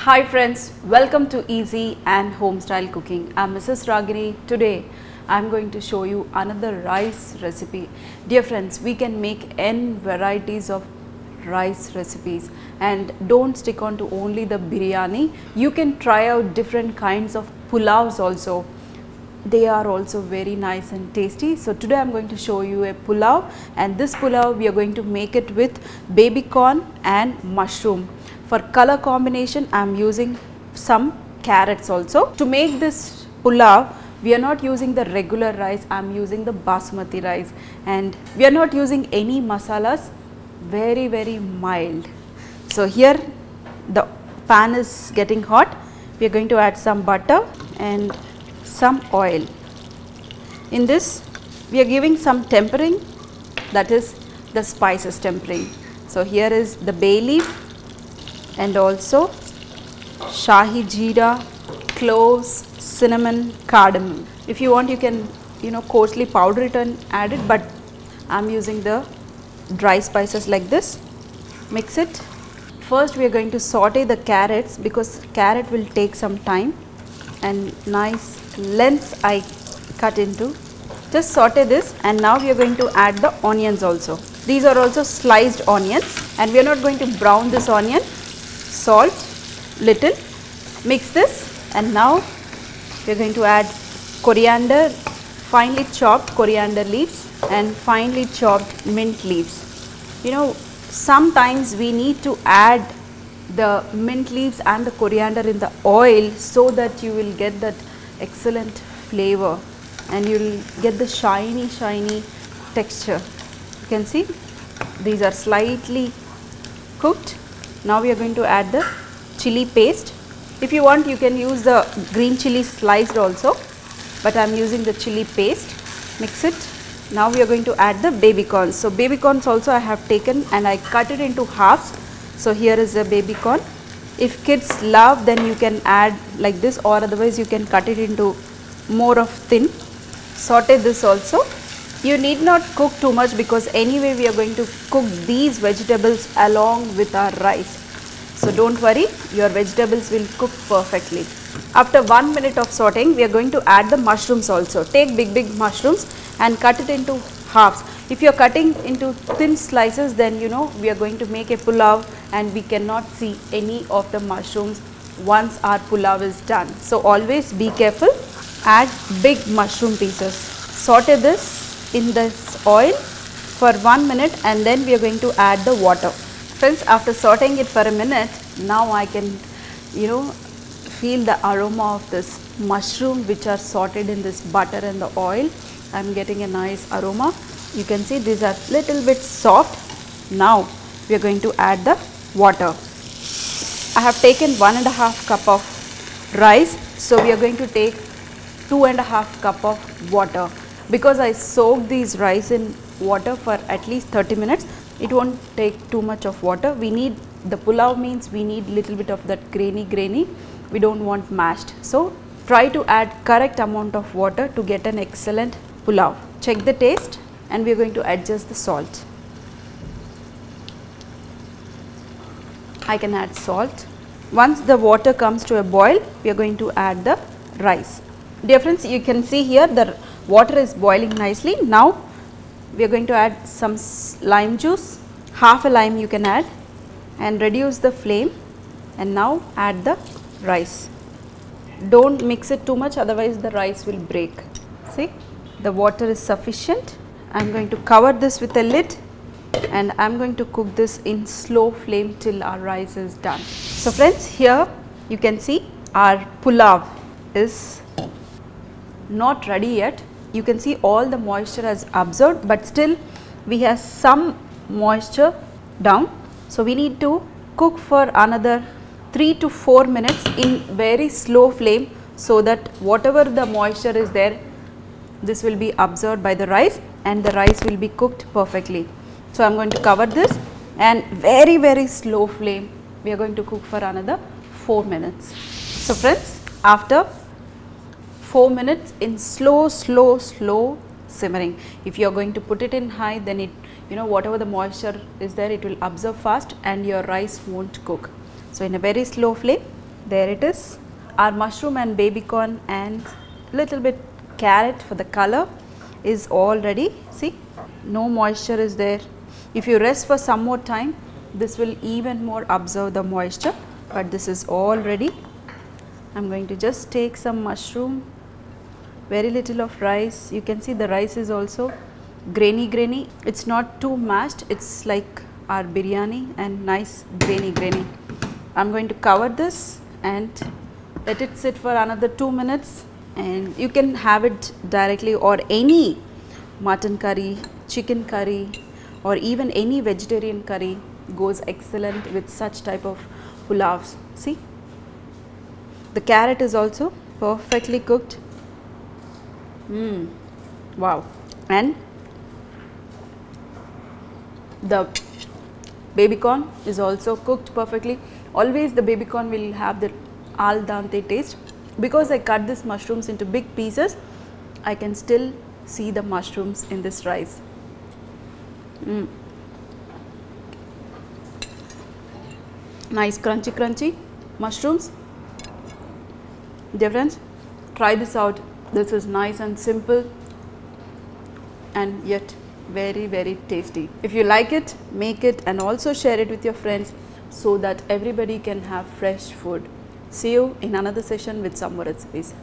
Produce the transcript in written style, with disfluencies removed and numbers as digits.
Hi friends, welcome to Easy and Home Style Cooking. I'm Mrs. Ragini. Today I'm going to show you another rice recipe. Dear friends, we can make n varieties of rice recipes and don't stick on to only the biryani. You can try out different kinds of pulavs also. They are also very nice and tasty. So today I'm going to show you a pulav, and this pulav we are going to make it with baby corn and mushroom. For color combination I am using some carrots also. To make this pulav we are not using the regular rice, I am using the basmati rice, and we are not using any masalas, very mild. So here the pan is getting hot. We are going to add some butter and some oil. In this we are giving some tempering, that is the spices tempering. So here is the bay leaf and also shahi jeera, cloves, cinnamon, cardamom. If you want you can coarsely powder it and add it, but I am using the dry spices like this. Mix it. First we are going to saute the carrots because carrot will take some time, and nice lengths I cut into. Just saute this, and now we are going to add the onions also. These are also sliced onions, and we are not going to brown this onion. Salt little, mix this, and now we are going to add coriander, finely chopped coriander leaves and finely chopped mint leaves. Sometimes we need to add the mint leaves and the coriander in the oil so that you will get that excellent flavor and you will get the shiny texture. You can see these are slightly cooked. Now we are going to add the chili paste. If you want you can use the green chili sliced also, but I am using the chili paste. Mix it. Now we are going to add the baby corn. So baby corns also I have taken and I cut it into halves. So here is the baby corn. If kids love, then you can add like this, or otherwise you can cut it into more of thin. Saute this also. You need not cook too much because anyway we are going to cook these vegetables along with our rice. So don't worry, your vegetables will cook perfectly. After 1 minute of sauteing, we are going to add the mushrooms also. Take big mushrooms and cut it into halves. If you are cutting into thin slices, then we are going to make a pulav and we cannot see any of the mushrooms once our pulav is done. So always be careful. Add big mushroom pieces. Saute this in this oil for 1 minute, and then we are going to add the water. Friends, after sauteing it for a minute, now I can feel the aroma of this mushroom which are sauteed in this butter and the oil. I am getting a nice aroma. You can see these are little bit soft. Now we are going to add the water. I have taken 1.5 cup of rice, so we are going to take 2.5 cup of water. Because I soak these rice in water for at least 30 minutes, it won't take too much of water. We need, the pulav means we need little bit of that grainy. We don't want mashed. So try to add correct amount of water to get an excellent pulav. Check the taste, and we are going to adjust the salt. I can add salt. Once the water comes to a boil, we are going to add the rice. Dear friends, you can see here the water is boiling nicely. Now we are going to add some lime juice. Half a lime you can add, and reduce the flame, and now add the rice. Don't mix it too much, otherwise the rice will break. See, the water is sufficient. I am going to cover this with a lid, and I am going to cook this in slow flame till our rice is done. So friends, here you can see our pulav is not ready yet. You can see all the moisture has absorbed, but still we have some moisture down. So we need to cook for another 3 to 4 minutes in very slow flame, so that whatever the moisture is there, this will be absorbed by the rice and the rice will be cooked perfectly. So I am going to cover this, and very slow flame we are going to cook for another 4 minutes. So friends, after 4 minutes in slow simmering. If you are going to put it in high, then it whatever the moisture is there, it will absorb fast and your rice won't cook. So in a very slow flame There it is. Our mushroom and baby corn and little bit carrot for the color is all ready. See, no moisture is there. If you rest for some more time, this will even more absorb the moisture, but this is all ready. I am going to just take some mushroom, very little of rice. You can see the rice is also grainy. It's not too mashed, it's like our biryani and nice grainy. I am going to cover this and let it sit for another 2 minutes, and you can have it directly, or any mutton curry, chicken curry, or even any vegetarian curry goes excellent with such type of pulavs. See, the carrot is also perfectly cooked. Wow. And the baby corn is also cooked perfectly. Always the baby corn will have the al dente taste. Because I cut these mushrooms into big pieces, I can still see the mushrooms in this rice. Nice crunchy mushrooms. Dear friends, try this out. This is nice and simple and yet very tasty. If you like it, make it and also share it with your friends so that everybody can have fresh food. See you in another session with some more recipes.